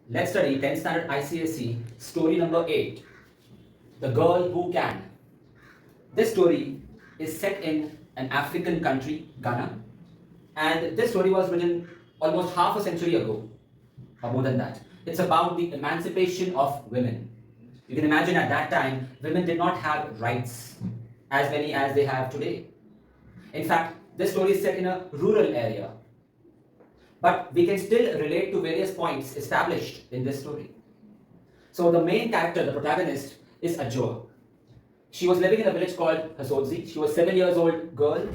Let's study 10th standard ICSE story number 8, The Girl Who Can. This story is set in an African country, Ghana, and this story was written almost half a century ago, or more than that. It's about the emancipation of women. You can imagine at that time, women did not have rights as many as they have today. In fact, this story is set in a rural area, but we can still relate to various points established in this story. So the main character, the protagonist, is Ajua. She was living in a village called Hasodzi. She was 7 years old girl,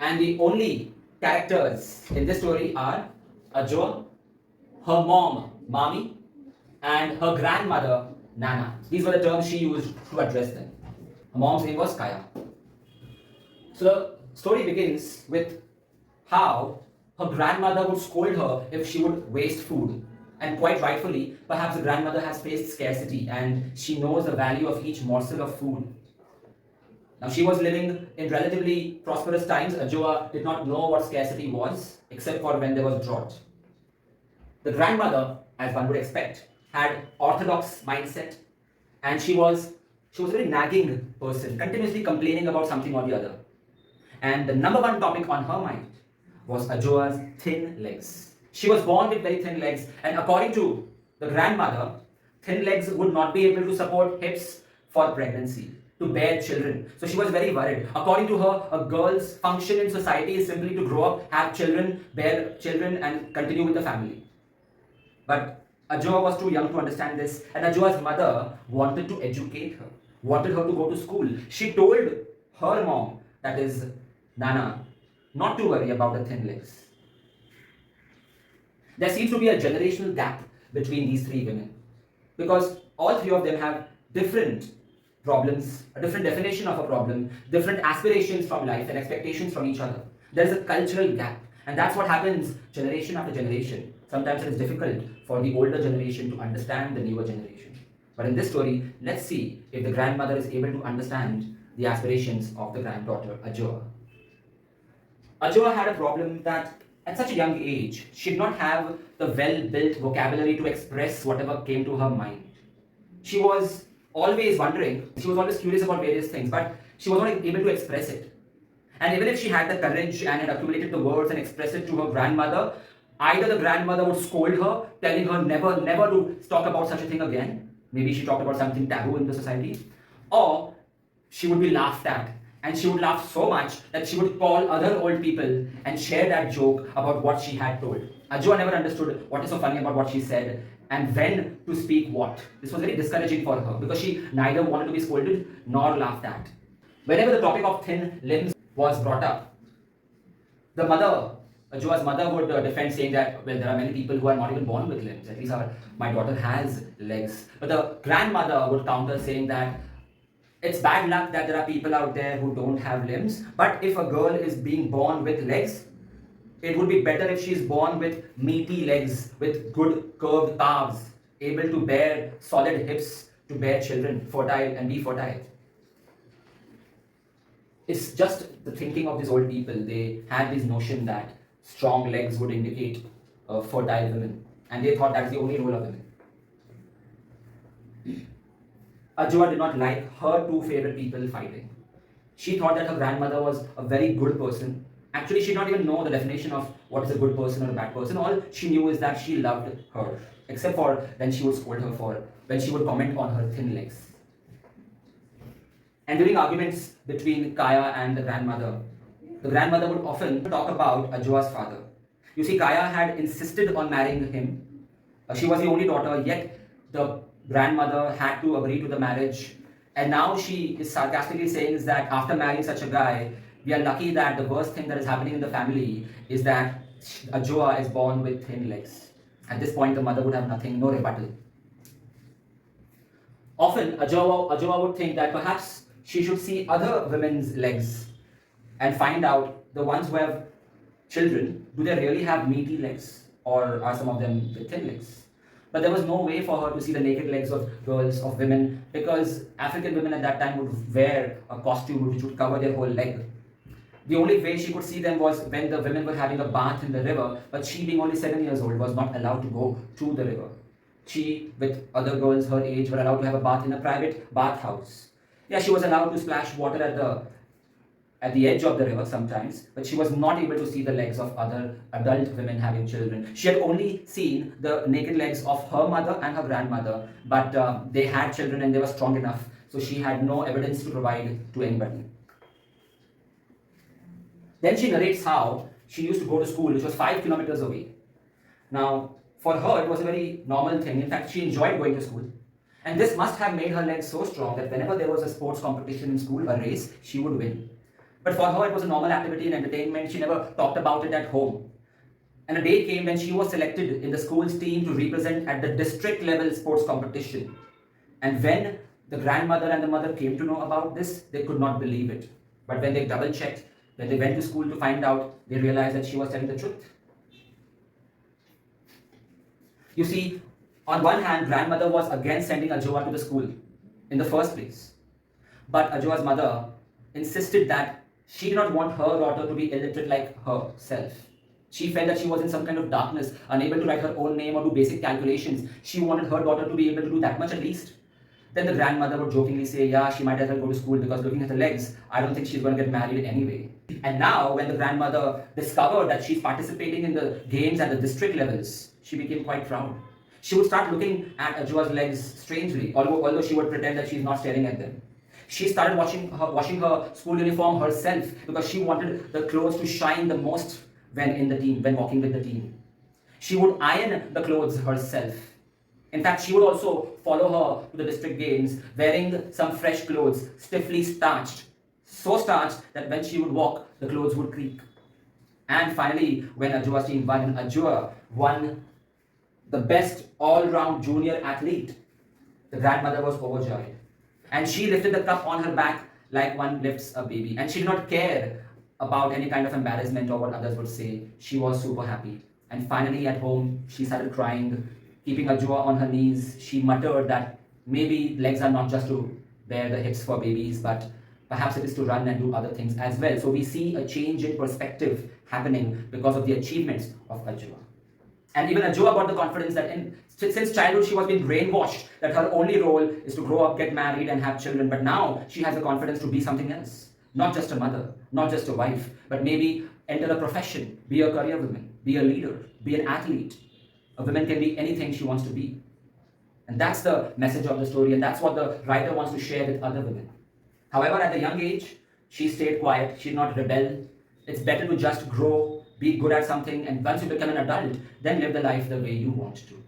and the only characters in this story are Ajua, her mom, Mami, and her grandmother, Nana. These were the terms she used to address them. Her mom's name was Kaya. So the story begins with how her grandmother would scold her if she would waste food. And quite rightfully, perhaps the grandmother has faced scarcity and she knows the value of each morsel of food. Now, she was living in relatively prosperous times. Ajua did not know what scarcity was, except for when there was drought. The grandmother, as one would expect, had orthodox mindset, and she was a very nagging person, continuously complaining about something or the other. And the number one topic on her mind was Ajua's thin legs. She was born with very thin legs, and according to the grandmother, thin legs would not be able to support hips for pregnancy, to bear children. So she was very worried. According to her, a girl's function in society is simply to grow up, have children, bear children, and continue with the family. But Ajua was too young to understand this, and Ajua's mother wanted to educate her, wanted her to go to school. She told her mom, that is Nana, not to worry about the thin legs. There seems to be a generational gap between these three women because all three of them have different problems, a different definition of a problem, different aspirations from life and expectations from each other. There is a cultural gap, and that's what happens generation after generation. Sometimes it is difficult for the older generation to understand the newer generation. But in this story, let's see if the grandmother is able to understand the aspirations of the granddaughter, Ajua. Ajua had a problem that at such a young age, she did not have the well-built vocabulary to express whatever came to her mind. She was always wondering, she was always curious about various things, but she was not able to express it. And even if she had the courage and had accumulated the words and expressed it to her grandmother, either the grandmother would scold her, telling her never to talk about such a thing again. Maybe she talked about something taboo in the society. Or she would be laughed at. And she would laugh so much that she would call other old people and share that joke about what she had told. Ajua never understood what is so funny about what she said and when to speak what. This was very discouraging for her because she neither wanted to be scolded nor laughed at. Whenever the topic of thin limbs was brought up, the mother, Ajua's mother, would defend, saying that, well, there are many people who are not even born with limbs. At least my daughter has legs. But the grandmother would counter, saying that it's bad luck that there are people out there who don't have limbs, but if a girl is being born with legs, it would be better if she is born with meaty legs, with good curved calves, able to bear solid hips, to bear children, fertile and be fertile. It's just the thinking of these old people. They had this notion that strong legs would indicate fertile women, and they thought that's the only role of women. Ajua did not like her two favorite people fighting. She thought that her grandmother was a very good person. Actually, she did not even know the definition of what is a good person or a bad person. All she knew is that she loved her, except for when she would scold her for, when she would comment on her thin legs. And during arguments between Kaya and the grandmother would often talk about Ajua's father. You see, Kaya had insisted on marrying him. She was the only daughter, yet the grandmother had to agree to the marriage, and now she is sarcastically saying is that after marrying such a guy, we are lucky that the worst thing that is happening in the family is that Ajua is born with thin legs. At this point, the mother would have nothing, no rebuttal. Often, Ajua would think that perhaps she should see other women's legs and find out the ones who have children, do they really have meaty legs or are some of them with thin legs? But there was no way for her to see the naked legs of girls, of women, because African women at that time would wear a costume which would cover their whole leg. The only way she could see them was when the women were having a bath in the river, but she, being only 7 years old, was not allowed to go to the river. She, with other girls her age, were allowed to have a bath in a private bathhouse. Yeah, she was allowed to splash water at the edge of the river sometimes, but she was not able to see the legs of other adult women having children. She had only seen the naked legs of her mother and her grandmother, but they had children and they were strong enough, so she had no evidence to provide to anybody. Then she narrates how she used to go to school, which was 5 kilometers away. Now, for her, it was a very normal thing. In fact, she enjoyed going to school. And this must have made her legs so strong that whenever there was a sports competition in school, a race, she would win. But for her, it was a normal activity and entertainment. She never talked about it at home. And a day came when she was selected in the school's team to represent at the district level sports competition. And when the grandmother and the mother came to know about this, they could not believe it. But when they double checked, when they went to school to find out, they realized that she was telling the truth. You see, on one hand, grandmother was against sending Ajua to the school in the first place. But Ajua's mother insisted that she did not want her daughter to be illiterate like herself. She felt that she was in some kind of darkness, unable to write her own name or do basic calculations. She wanted her daughter to be able to do that much at least. Then the grandmother would jokingly say, yeah, she might as well go to school because looking at her legs, I don't think she's going to get married anyway. And now when the grandmother discovered that she's participating in the games at the district levels, she became quite proud. She would start looking at Ajua's legs strangely, although she would pretend that she's not staring at them. She started washing her school uniform herself because she wanted the clothes to shine the most when walking with the team. She would iron the clothes herself. In fact, she would also follow her to the district games wearing some fresh clothes, stiffly starched, so starched that when she would walk, the clothes would creak. And finally, when Ajua's team won, and Ajua won the best all-round junior athlete, the grandmother was overjoyed. And she lifted the cup on her back like one lifts a baby. And she did not care about any kind of embarrassment or what others would say. She was super happy. And finally at home, she started crying, keeping Ajua on her knees. She muttered that maybe legs are not just to bear the hips for babies, but perhaps it is to run and do other things as well. So we see a change in perspective happening because of the achievements of Ajua. And even Ajua got the confidence that since childhood she was being brainwashed that her only role is to grow up, get married and have children. But now she has the confidence to be something else. Not just a mother, not just a wife, but maybe enter a profession, be a career woman, be a leader, be an athlete. A woman can be anything she wants to be. And that's the message of the story, and that's what the writer wants to share with other women. However, at a young age, she stayed quiet, she did not rebel. It's better to just grow, be good at something, and once you become an adult, then live the life the way you want to.